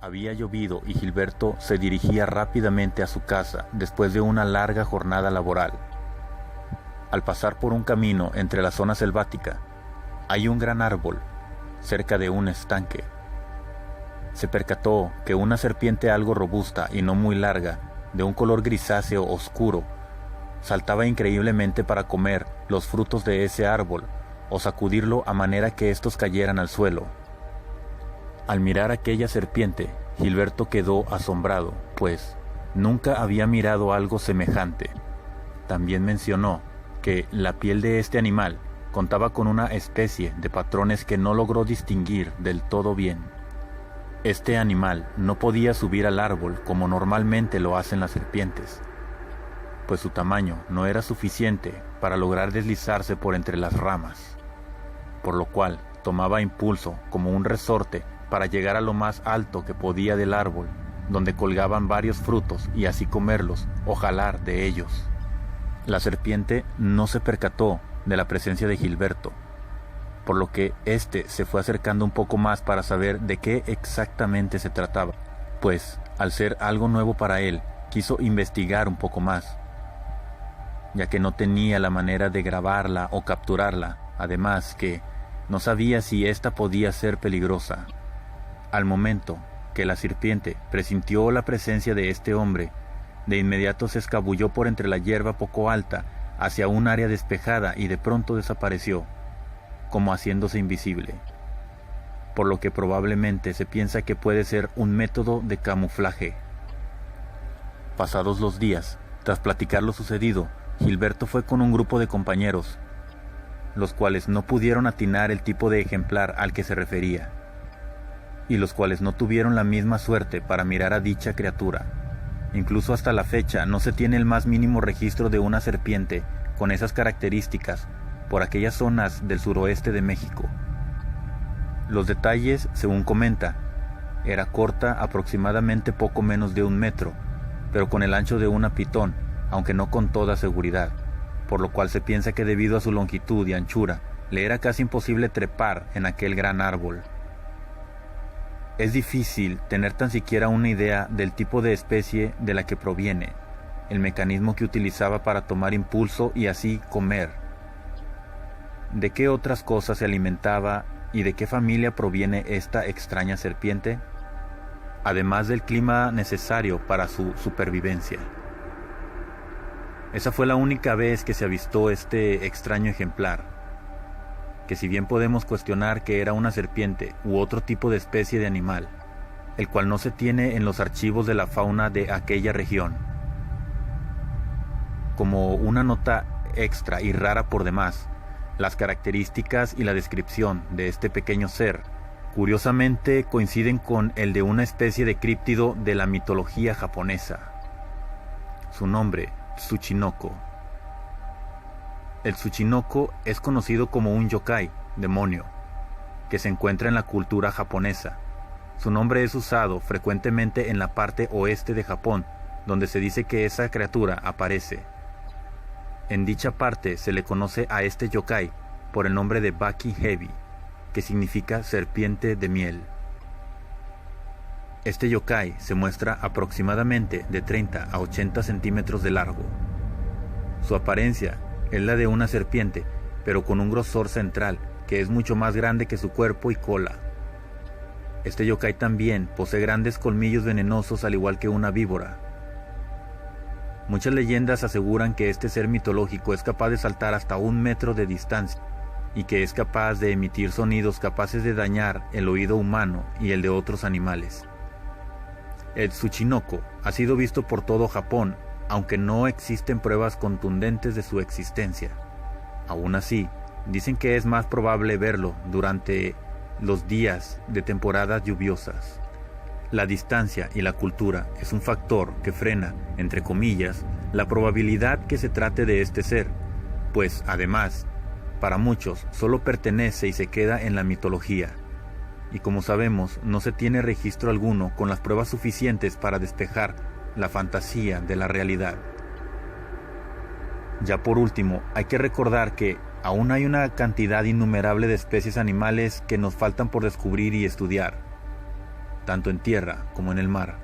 Había llovido y Gilberto se dirigía rápidamente a su casa después de una larga jornada laboral. Al pasar por un camino entre la zona selvática, hay un gran árbol cerca de un estanque. Se percató que una serpiente algo robusta y no muy larga, de un color grisáceo oscuro, saltaba increíblemente para comer los frutos de ese árbol o sacudirlo a manera que estos cayeran al suelo. Al mirar aquella serpiente, Gilberto quedó asombrado, pues nunca había mirado algo semejante. También mencionó que la piel de este animal contaba con una especie de patrones que no logró distinguir del todo bien. Este animal no podía subir al árbol como normalmente lo hacen las serpientes, pues su tamaño no era suficiente para lograr deslizarse por entre las ramas, por lo cual tomaba impulso como un resorte para llegar a lo más alto que podía del árbol, donde colgaban varios frutos y así comerlos o jalar de ellos. La serpiente no se percató de la presencia de Gilberto, por lo que éste se fue acercando un poco más para saber de qué exactamente se trataba, pues al ser algo nuevo para él, quiso investigar un poco más, ya que no tenía la manera de grabarla o capturarla, además que no sabía si ésta podía ser peligrosa. Al momento que la serpiente presintió la presencia de este hombre, de inmediato se escabulló por entre la hierba poco alta hacia un área despejada y de pronto desapareció, como haciéndose invisible, por lo que probablemente se piensa que puede ser un método de camuflaje. Pasados los días, tras platicar lo sucedido, Gilberto fue con un grupo de compañeros, los cuales no pudieron atinar el tipo de ejemplar al que se refería, y los cuales no tuvieron la misma suerte para mirar a dicha criatura. Incluso hasta la fecha no se tiene el más mínimo registro de una serpiente con esas características por aquellas zonas del suroeste de México. Los detalles, según comenta, era corta, aproximadamente poco menos de 1 metro, pero con el ancho de una pitón, aunque no con toda seguridad, por lo cual se piensa que debido a su longitud y anchura, le era casi imposible trepar en aquel gran árbol. Es difícil tener tan siquiera una idea del tipo de especie de la que proviene, el mecanismo que utilizaba para tomar impulso y así comer, de qué otras cosas se alimentaba y de qué familia proviene esta extraña serpiente, además del clima necesario para su supervivencia. Esa fue la única vez que se avistó este extraño ejemplar, que si bien podemos cuestionar que era una serpiente u otro tipo de especie de animal, el cual no se tiene en los archivos de la fauna de aquella región. Como una nota extra y rara por demás, las características y la descripción de este pequeño ser, curiosamente coinciden con el de una especie de críptido de la mitología japonesa. Su nombre, Tsuchinoko. El Tsuchinoko es conocido como un yokai, demonio, que se encuentra en la cultura japonesa. Su nombre es usado frecuentemente en la parte oeste de Japón, donde se dice que esa criatura aparece. En dicha parte se le conoce a este yokai por el nombre de Baki Hebi, que significa serpiente de miel. Este yokai se muestra aproximadamente de 30 a 80 centímetros de largo. Su apariencia es la de una serpiente, pero con un grosor central que es mucho más grande que su cuerpo y cola. Este yokai también posee grandes colmillos venenosos al igual que una víbora. Muchas leyendas aseguran que este ser mitológico es capaz de saltar hasta 1 metro de distancia y que es capaz de emitir sonidos capaces de dañar el oído humano y el de otros animales. El Tsuchinoko ha sido visto por todo Japón, aunque no existen pruebas contundentes de su existencia. Aún así, dicen que es más probable verlo durante los días de temporadas lluviosas. La distancia y la cultura es un factor que frena, entre comillas, la probabilidad que se trate de este ser, pues además, para muchos solo pertenece y se queda en la mitología. Y como sabemos, no se tiene registro alguno con las pruebas suficientes para despejar la fantasía de la realidad. Ya por último, hay que recordar que aún hay una cantidad innumerable de especies animales que nos faltan por descubrir y estudiar. tanto en tierra como en el mar.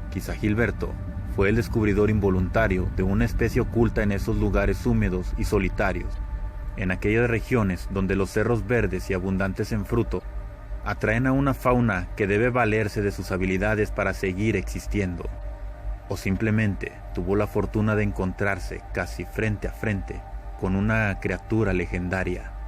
Quizá Gilberto fue el descubridor involuntario de una especie oculta en esos lugares húmedos y solitarios, en aquellas regiones donde los cerros verdes y abundantes en fruto atraen a una fauna que debe valerse de sus habilidades para seguir existiendo, o simplemente tuvo la fortuna de encontrarse casi frente a frente con una criatura legendaria.